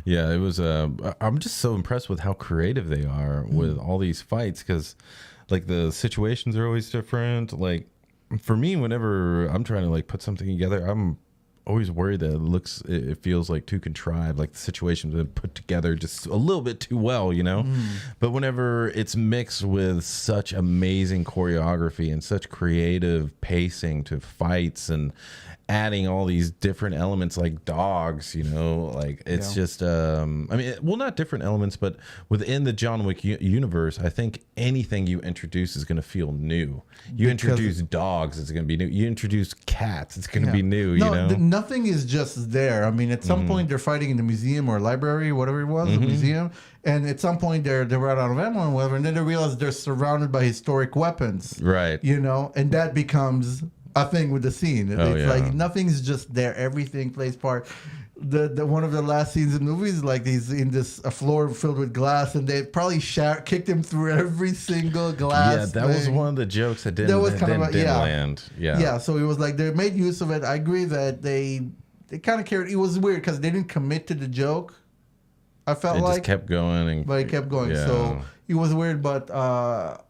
Yeah, it was. I'm just so impressed with how creative they are with all these fights, because like the situations are always different. Like for me, whenever I'm trying to like put something together, I'm always worried that it feels like too contrived, like the situation's been put together just a little bit too well, But whenever it's mixed with such amazing choreography and such creative pacing to fights and adding all these different elements like dogs, like it's just not different elements, but within the John Wick universe, I think anything you introduce is going to feel new. Introduce dogs, it's going to be new. You introduce cats, it's going to be new. Nothing is just there. I mean, at some point they're fighting in the museum or library, whatever it was, the museum, and at some point they were out of ammo and whatever, and then they realize they're surrounded by historic weapons, right? And that becomes a thing with the scene. Like nothing's just there. Everything plays part. The one of the last scenes in the movie is like he's in a floor filled with glass, and they probably kicked him through every single glass. Yeah, that was one of the jokes that didn't land. Yeah, so it was like they made use of it. I agree that they they kind of carried. It was weird because they didn't commit to the joke. I felt It like just kept going, but it kept going. Yeah. So it was weird, but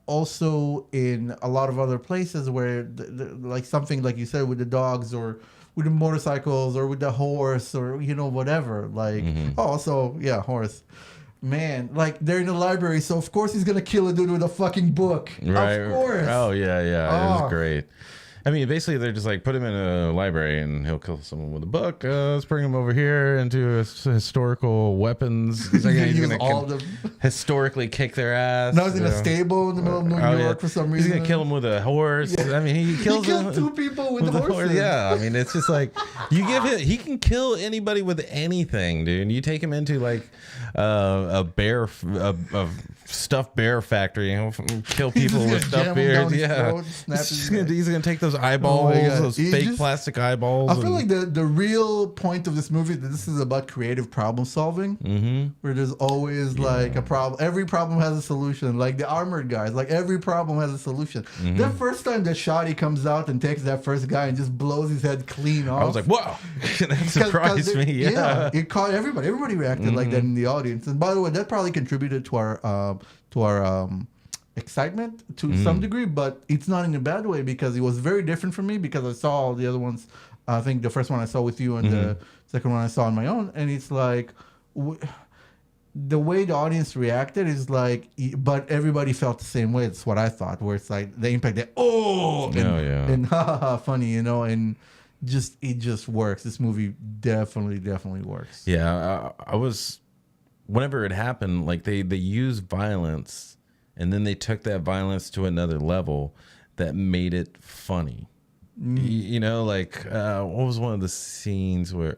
also in a lot of other places where, like something like you said with the dogs or with the motorcycles or with the horse or whatever. Like horse. Man, like they're in the library, so of course he's gonna kill a dude with a fucking book. Right. Of course. Oh yeah. It Oh. was great. I mean, basically, they're just like, put him in a library and he'll kill someone with a book. Let's bring him over here into historical weapons. He's Use going all to the. historically kick their ass. Now he's in a stable in the middle of New York for some reason. He's going to kill him with a horse. Yeah. I mean, he kills He killed him two people with a horses. horse. Yeah, I mean, it's just like, you give him, he can kill anybody with anything, dude. You take him into like a stuffed bear factory and he'll kill people with stuffed bears. Yeah. He's going to take those eyeballs, those fake plastic eyeballs. I feel like the real point of this movie is that this is about creative problem solving, where there's always like a problem. Every problem has a solution. Like the armored guys, like every problem has a solution. The first time that Shoddy comes out and takes that first guy and just blows his head clean off, I was like, whoa, that surprised me. Yeah. It caught everybody. Everybody reacted like that in the audience. And by the way, that probably contributed to our excitement to some degree, but it's not in a bad way because it was very different for me because I saw all the other ones. I think the first one I saw with you and the second one I saw on my own, and it's like the way the audience reacted is like, but everybody felt the same way. It's what I thought, where it's like the impact that and ha ha ha funny, and it just works. This movie definitely works. Yeah, I was whenever it happened, like they used violence. And then they took that violence to another level that made it funny. Like what was one of the scenes where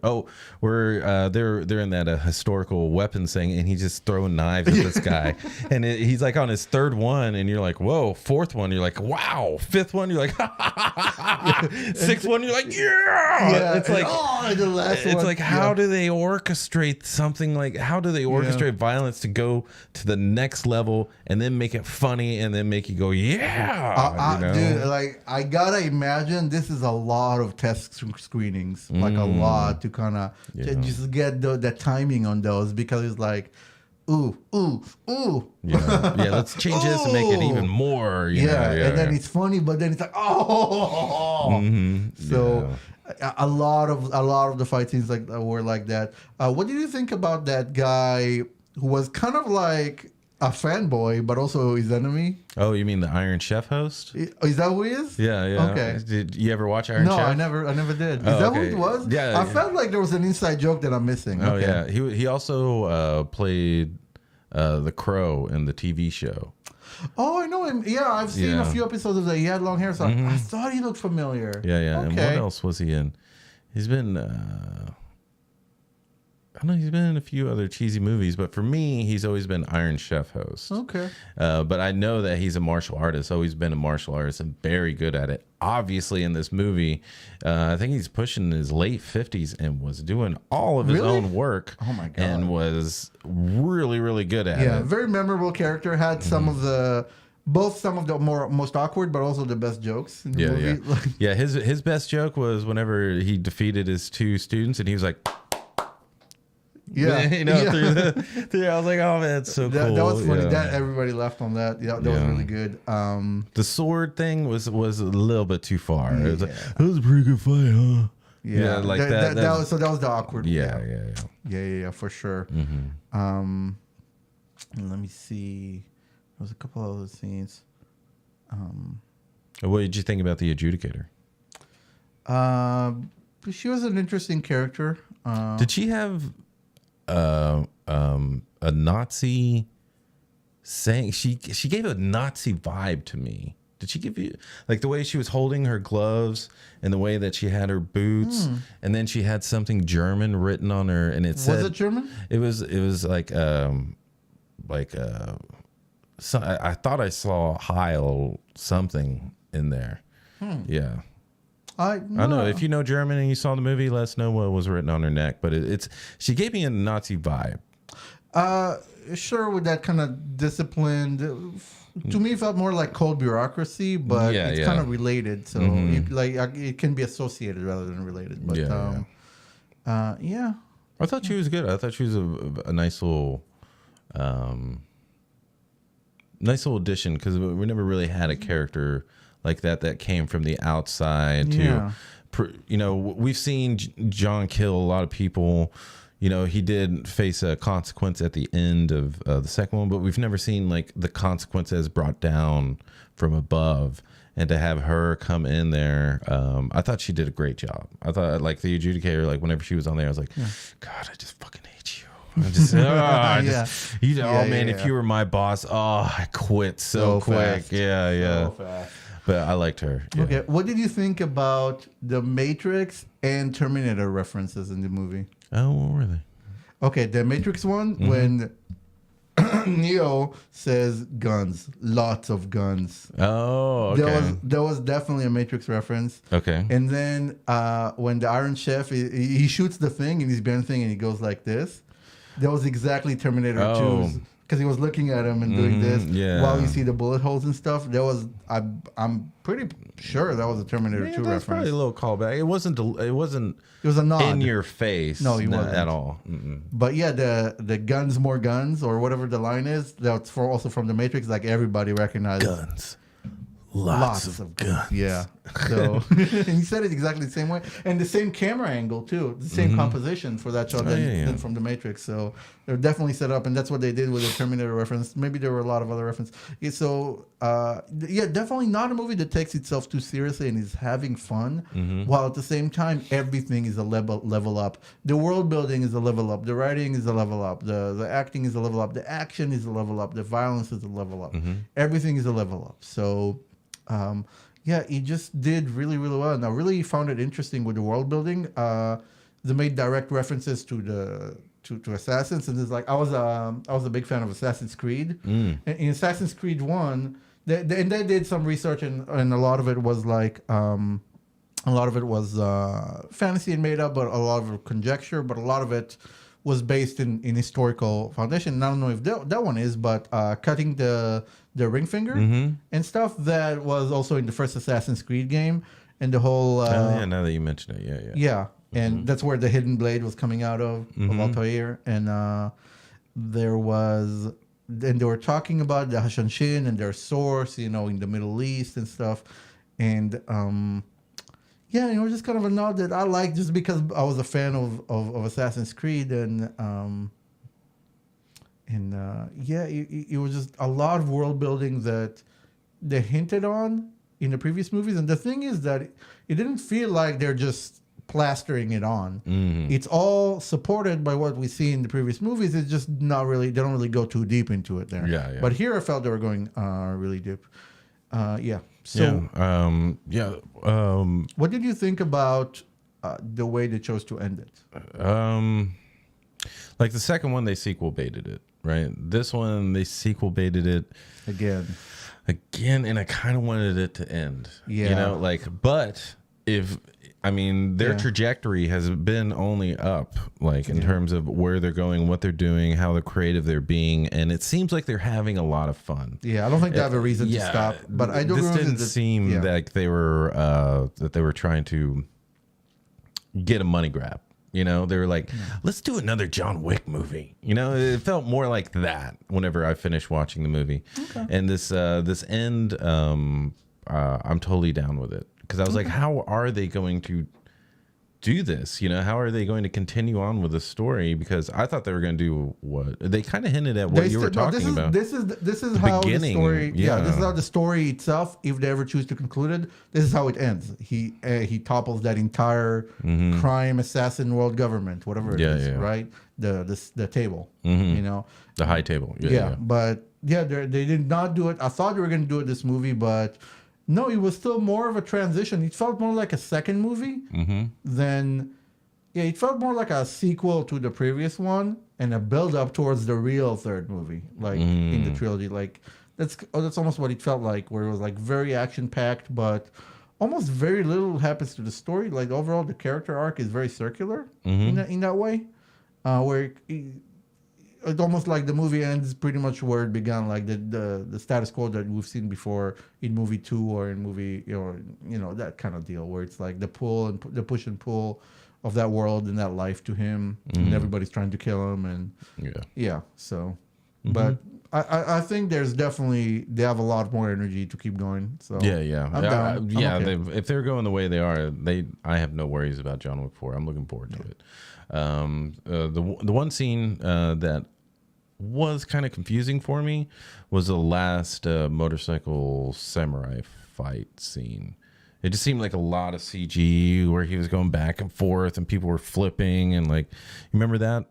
they're in that historical weapons thing, and he's just throwing knives at this guy, and he's like on his third one, and you're like, whoa, fourth one, you're like, wow, fifth one, you're like, sixth one, you're like, yeah. It's like the last it's one. like how do they orchestrate something like how do they orchestrate violence to go to the next level and then make it funny and then make you go dude, like I gotta imagine this is a lot of test screenings, like a lot to kind of just get the timing on those because it's like, ooh. Yeah, let's change this and make it even more. And then it's funny, but then it's like, So a lot of the fight scenes were like that. What did you think about that guy who was kind of like a fanboy, but also his enemy? Oh, you mean the Iron Chef host? Is that who he is? Yeah. Okay. Did you ever watch Iron Chef? No, I never did. Is that who it was? Yeah. I felt like there was an inside joke that I'm missing. Oh, yeah. He also played the Crow in the TV show. Oh, I know him. Yeah, I've seen a few episodes of that. He had long hair, so I thought he looked familiar. Yeah. Okay. And what else was he in? He's been... I know he's been in a few other cheesy movies, but for me, he's always been Iron Chef host. Okay. But I know that he's a martial artist, always been a martial artist and very good at it. Obviously, in this movie, I think he's pushing his late 50s and was doing all of his own work. Oh, my God. And was really, really good at it. Yeah, very memorable character. Had some of the... Both some of the most awkward, but also the best jokes in the movie. Yeah, his best joke was whenever he defeated his two students, and he was like... through I was like, oh man, it's so cool. That was funny. That everybody laughed on that. Yeah, that was really good. The sword thing was a little bit too far. It was like, that was a pretty good fight, huh? Yeah, like that was the awkward. Yeah, for sure. Let me see. There was a couple other scenes. What did you think about the adjudicator? She was an interesting character. Did she have a Nazi saying? She gave a Nazi vibe to me. Did she give you like the way she was holding her gloves and the way that she had her boots, and then she had something German written on her, and it said, was it German? It was like so I thought I saw Heil something in there. Yeah. I don't know if you know German and you saw the movie. Let us know what was written on her neck. But it's she gave me a Nazi vibe. Sure, with that kind of disciplined. To me, it felt more like cold bureaucracy, but it's kind of related. So it can be associated rather than related. But Yeah. I thought she was good. I thought she was a nice little, addition because we never really had a character like that came from the outside Yeah. to, we've seen John kill a lot of people. He did face a consequence at the end of the second one, but we've never seen like the consequences brought down from above. And to have her come in there, I thought she did a great job. I thought like the adjudicator, like whenever she was on there, I was like, God, I just fucking hate you. I just, if you were my boss, I quit so quick. Fast. Yeah. So fast. But I liked her. Yeah. Okay, what did you think about the Matrix and Terminator references in the movie? Oh, what were they? Okay, the Matrix one, when Neo says guns, lots of guns. Oh, okay. There was definitely a Matrix reference. Okay. And then when the Iron Chef, he shoots the thing and he's behind the thing and he goes like this. That was exactly Terminator 2's. Because he was looking at him and doing this while you see the bullet holes and stuff. That was I'm pretty sure that was a Terminator 2 reference. Probably a little callback. It wasn't. It was a nod in your face. No, he wasn't at all. But yeah, the guns, more guns, or whatever the line is. That's also from the Matrix. Like everybody recognized Guns. Lots of guns. Yeah. So and he said it exactly the same way, and the same camera angle too, the same composition for that shot than from the Matrix. So they're definitely set up, and that's what they did with the Terminator reference. Maybe there were a lot of other references. Yeah, so definitely not a movie that takes itself too seriously and is having fun, while at the same time everything is a level up. The world building is a level up. The writing is a level up. The acting is a level up. The action is a level up. The violence is a level up. Everything is a level up. So. He just did really, really well, and I really found it interesting with the world building. They made direct references to Assassins, and it's like I was a big fan of Assassin's Creed. In Assassin's Creed 1, they did some research, and a lot of it was like fantasy and made up, but a lot of it conjecture, but a lot of it was based in historical foundation. And I don't know if that one is, but cutting the ring finger and stuff, that was also in the first Assassin's Creed game, and the whole now that you mention it, yeah, and that's where the hidden blade was coming out of Altair, and they were talking about the Hashanshin and their source, in the Middle East and stuff, and it was just kind of a nod that I liked just because I was a fan of Assassin's Creed, and it was just a lot of world building that they hinted on in the previous movies. And the thing is that it didn't feel like they're just plastering it on. It's all supported by what we see in the previous movies. It's just not really, they don't really go too deep into it there. Yeah. But here I felt they were going really deep. So, what did you think about the way they chose to end it? Like the second one, they sequel baited it, right? This one, they sequel baited it again, and I kind of wanted it to end. Yeah, but their trajectory has been only up, in terms of where they're going, what they're doing, how creative they're being, and it seems like they're having a lot of fun. Yeah, I don't think they have a reason to stop. But I don't. This didn't seem like they were trying to get a money grab. They were like, let's do another John Wick movie. It felt more like that whenever I finished watching the movie. Okay. And this end, I'm totally down with it. Because I was like, how are they going to do this? How are they going to continue on with the story? Because I thought they were going to do what they kind of hinted at what you were talking about. This is how the story. This is how the story itself, if they ever choose to conclude it, this is how it ends. He topples that entire crime assassin world government, whatever it is, right? The table, the high table. But they did not do it. I thought they were going to do it this movie, but. No, it was still more of a transition. It felt more like a second movie than... Yeah, it felt more like a sequel to the previous one and a build-up towards the real third movie, in the trilogy. That's almost what it felt like, where it was, very action-packed, but almost very little happens to the story. Overall, the character arc is very circular in that way, where... It's almost like the movie ends pretty much where it began, like the status quo that we've seen before in movie 2 or in movie, that kind of deal where it's like the push and pull of that world and that life to him, and everybody's trying to kill him, and so. But I think there's definitely they have a lot more energy to keep going. So I'm down. I'm okay. If they're going the way they are, I have no worries about John Wick 4. I'm looking forward to it. The one scene that was kind of confusing for me was the last motorcycle samurai fight scene. It just seemed like a lot of CG where he was going back and forth and people were flipping and like, you remember that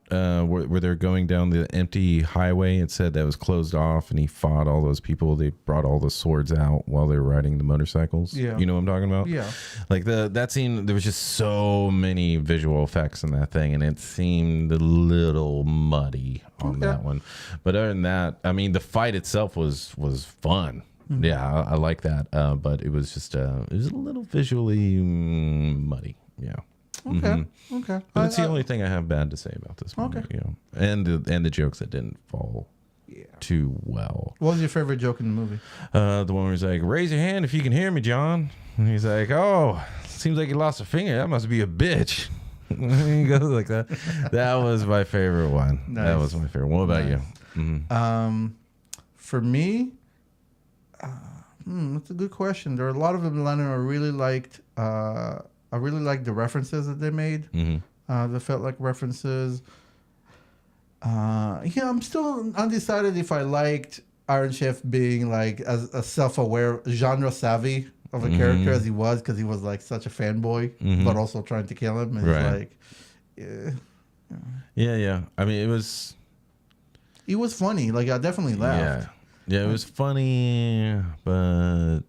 where they're going down the empty highway? It said that was closed off and he fought all those people. They brought all the swords out while they were riding the motorcycles. Yeah, you know what I'm talking about? Yeah, like that scene. There was just so many visual effects in that thing, and it seemed a little muddy on that one. But other than that, I mean, the fight itself was fun. Yeah, I like that, but it was just it was a little visually muddy. Yeah. Okay. But that's the only thing I have bad to say about this movie. Okay. You know, and the jokes that didn't fall too well. What was your favorite joke in the movie? The one where he's like, "Raise your hand if you can hear me, John." And he's like, "Oh, seems like you lost a finger. That must be a bitch." He goes like that. That was my favorite one. Nice. That was my favorite. What about you? For me. That's a good question. There are a lot of them in London I really liked. I really liked the references that they made. That felt like references. I'm still undecided if I liked Iron Chef being like as a self-aware, genre savvy of a character as he was, because he was like such a fanboy, but also trying to kill him. And it's like, yeah. I mean, it was funny. Like I definitely laughed. Yeah, it was funny, but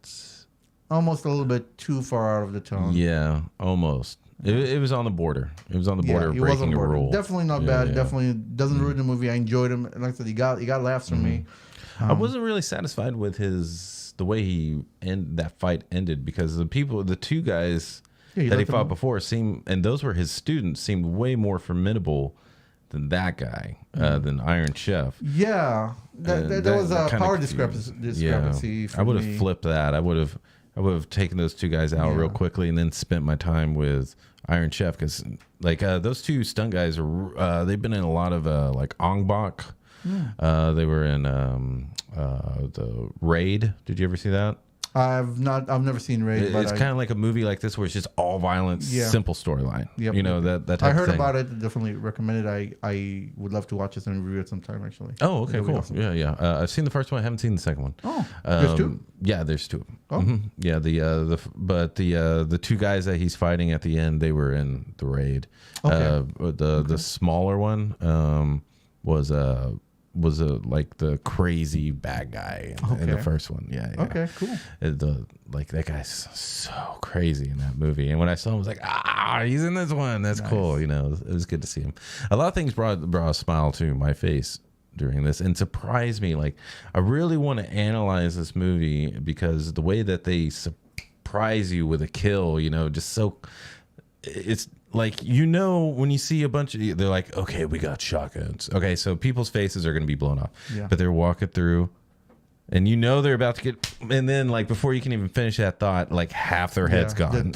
almost a little bit too far out of the tone. Yeah, almost. It was on the border. It was on the border of breaking a rule. Definitely not bad. Yeah. Definitely doesn't ruin the movie. I enjoyed him. Like I said, he got laughs from me. I wasn't really satisfied with the way that fight ended, because the two guys that he fought before and those were his students, seemed way more formidable than that guy, than Iron Chef. Yeah, that was a power discrepancy. For I would have flipped that. I would have taken those two guys out real quickly and then spent my time with Iron Chef, because like those two stunt guys are they've been in a lot of like Ong Bak. They were in the Raid. Did you ever see that? I've never seen Raid. It's kind of like a movie like this where it's just all violence, simple storyline. Yep. You know, that type I heard of thing. about it. Definitely recommend it. I would love to watch this and review it sometime, actually. Oh, okay, cool. Awesome. Yeah. I've seen the first one. I haven't seen the second one. Oh, there's two? Yeah, there's two of them. Oh. Yeah, the two guys that he's fighting at the end, they were in the Raid. Okay. The smaller one was like the crazy bad guy in the first one. Yeah. Okay, cool. That guy's so crazy in that movie. And when I saw him, I was like, he's in this one. That's nice. Cool. You know, it was good to see him. A lot of things brought a smile to my face during this and surprised me. Like, I really want to analyze this movie because the way that they surprise you with a kill, you know, just so it's like, you know, when you see a bunch of, they're like, okay, we got shotguns. Okay, so people's faces are going to be blown off. Yeah. But they're walking through, and you know they're about to get, and then like before you can even finish that thought, like half their head's gone.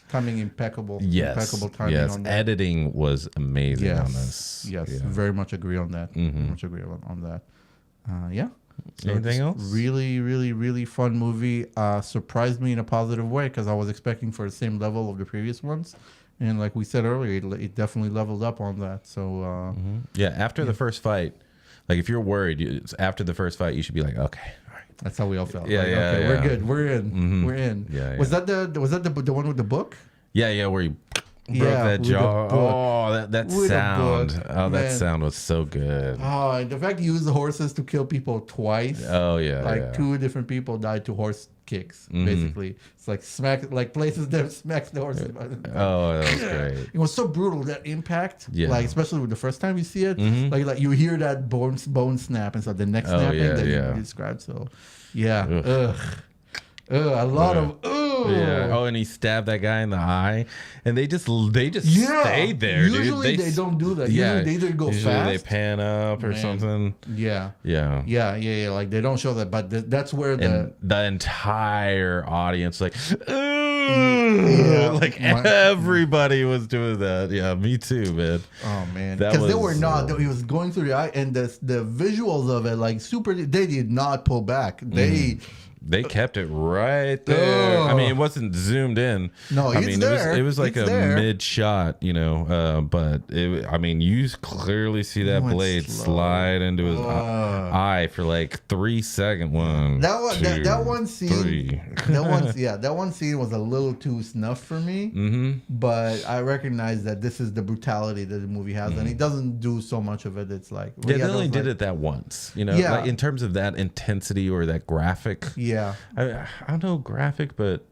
Timing impeccable. Yes. Impeccable timing on that. Editing was amazing on this. Yes, very much agree on that. Very much agree on that. Yeah. So anything else? Really, really, really fun movie. Surprised me in a positive way, because I was expecting for the same level of the previous ones. And like we said earlier, it definitely leveled up on that. So after the first fight, like if you're worried, after the first fight, you should be like, okay, all right. That's how we all felt. Okay, we're good. We're in. We're in. Yeah. Was that the one with the book? Yeah, where he broke that jaw. Oh, that sound. Oh, that sound was so good. Oh, and the fact he used the horses to kill people twice. Oh yeah. Two different people died to horse kicks. Basically, it's like places that smacks the horses. Oh, that was great. It was so brutal, that impact. Yeah. Like especially with the first time you see it, like you hear that bone snap, and so the next snapping that you described. So yeah. A lot of yeah. Oh, and he stabbed that guy in the eye, and they just stayed there. Usually they don't do that. Usually they either go fast. They pan up or something. Yeah. Like they don't show that, but that's where the entire audience like, like everybody was doing that. Yeah, me too, man. Oh man, because they were not. He was going through the eye, and the visuals of it, like super. They did not pull back. They kept it right there. I mean, it wasn't zoomed in. No, I mean, there. It was like it's a there. mid shot, you know. But I mean, you clearly see that blade slide into his eye for like 3 seconds. That one scene. 3. That one scene was a little too snuff for me. Mm-hmm. But I recognize that this is the brutality that the movie has, and it doesn't do so much of it. It's like they only did it that once, you know. Yeah. Like in terms of that intensity or that graphic. Yeah, I don't know graphic, but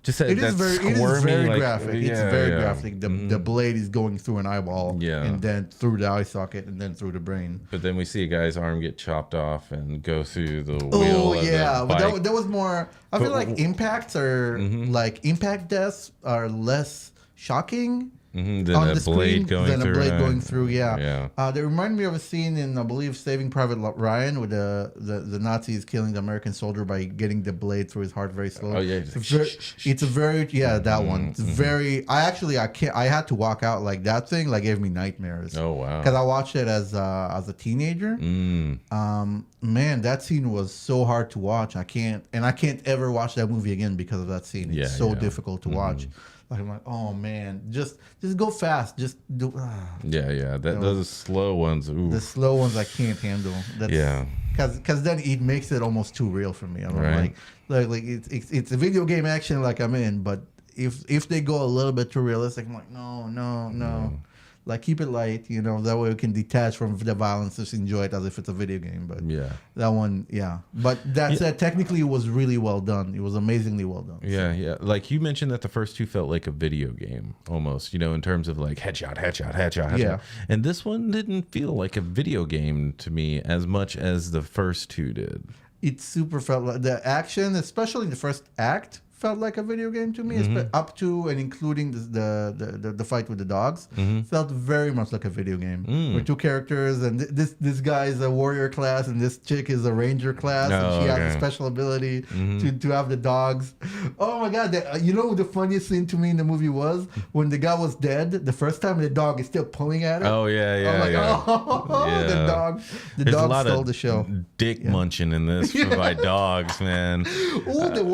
just that, it is very graphic. Yeah, it's very graphic. The blade is going through an eyeball, and then through the eye socket, and then through the brain. But then we see a guy's arm get chopped off and go through the wheel. Oh of yeah, the but bike. that was more. I feel like impacts are like impact deaths are less shocking. Than on a the blade screen going than through. a blade going through. Yeah. Yeah. They remind me of a scene in, I believe, Saving Private Ryan, with the Nazis killing the American soldier by getting the blade through his heart very slowly. Oh yeah. It's a very that one. It's very. I had to walk out like that thing. Like gave me nightmares. Oh wow. Because I watched it as a teenager. Man, that scene was so hard to watch. I can't ever watch that movie again because of that scene. It's so difficult to watch. Like, I'm like, oh man, just go fast. Just do. Yeah. Those slow ones. Ooh. The slow ones I can't handle. Because then it makes it almost too real for me. I'm like it's a video game action like I'm in, but if they go a little bit too realistic, I'm like, no. Like, keep it light, you know, that way we can detach from the violence, just enjoy it as if it's a video game. But that one, But that said, technically it was really well done. It was amazingly well done. Yeah. Like you mentioned that the first two felt like a video game almost, you know, in terms of like headshot. Yeah. And this one didn't feel like a video game to me as much as the first two did. It super felt like the action, especially in the first act, felt like a video game to me, up to and including the fight with the dogs. Felt very much like a video game. With two characters, and this guy is a warrior class, and this chick is a ranger class, and she has a special ability to have the dogs. Oh my god! You know the funniest scene to me in the movie was when the guy was dead the first time, the dog is still pulling at it. Oh yeah. I'm like, the dog stole the show. Dick munching in this by dogs, man. Oh, the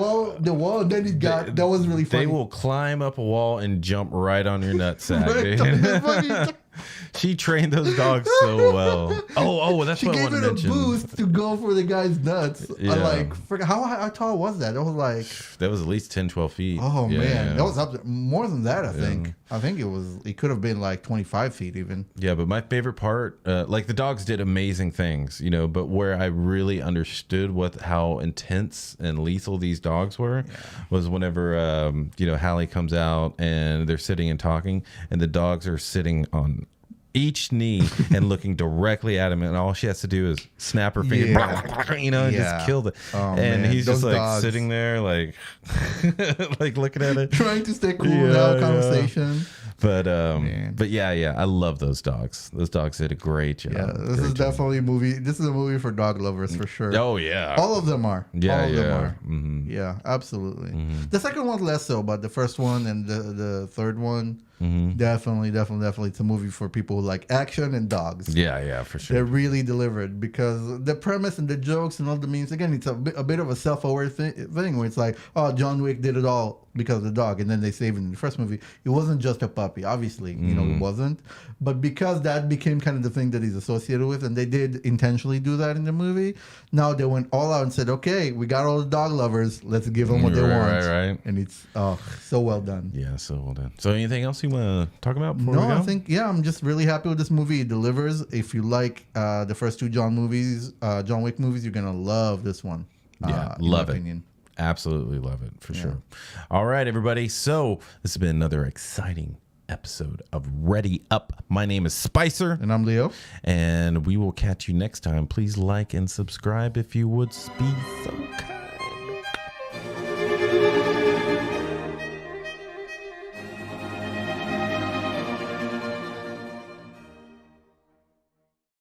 wall. Then that was really funny. They will climb up a wall and jump right on your nutsack. Dude. She trained those dogs so well. Oh, that's what I want to mention. She gave it a boost to go for the guy's nuts. Yeah. How tall was that? That was like... That was at least 10, 12 feet. Oh, man. That was up more than that, I think. I think it could have been like 25 feet even. Yeah, but my favorite part, like the dogs did amazing things, you know, but where I really understood how intense and lethal these dogs were was whenever, Hallie comes out and they're sitting and talking, and the dogs are sitting on each knee and looking directly at him, and all she has to do is snap her finger, and just kill the. Oh, and man. he's Those just like dogs. sitting there, like, like looking at it, trying to stay cool without conversation. But I love those dogs. Those dogs did a great job. Yeah, this is definitely a movie. This is a movie for dog lovers for sure. Oh yeah, all of them are. Yeah, all of them are. Mm-hmm. Yeah, absolutely. The second one less so, but the first one and the third one, definitely, it's a movie for people who like action and dogs. Yeah, for sure. They really delivered, because the premise and the jokes and all the memes. Again, it's a bit of a self-aware thing where it's like, oh, John Wick did it all because of the dog, and then they saved it in the first movie. It wasn't just a puppy, obviously, it wasn't, but because that became kind of the thing that he's associated with, and they did intentionally do that in the movie. Now they went all out and said, okay, we got all the dog lovers, let's give them what they want. Right. And it's so well done. Yeah, so well done. So anything else you want to talk about before we go? I think I'm just really happy with this movie. It delivers. If you like the first two John Wick movies, you're gonna love this one. Yeah, love it. Opinion. Absolutely love it, for sure. All right, everybody. So this has been another exciting episode of Ready Up. My name is Spicer. And I'm Leo. And we will catch you next time. Please like and subscribe if you would be so kind.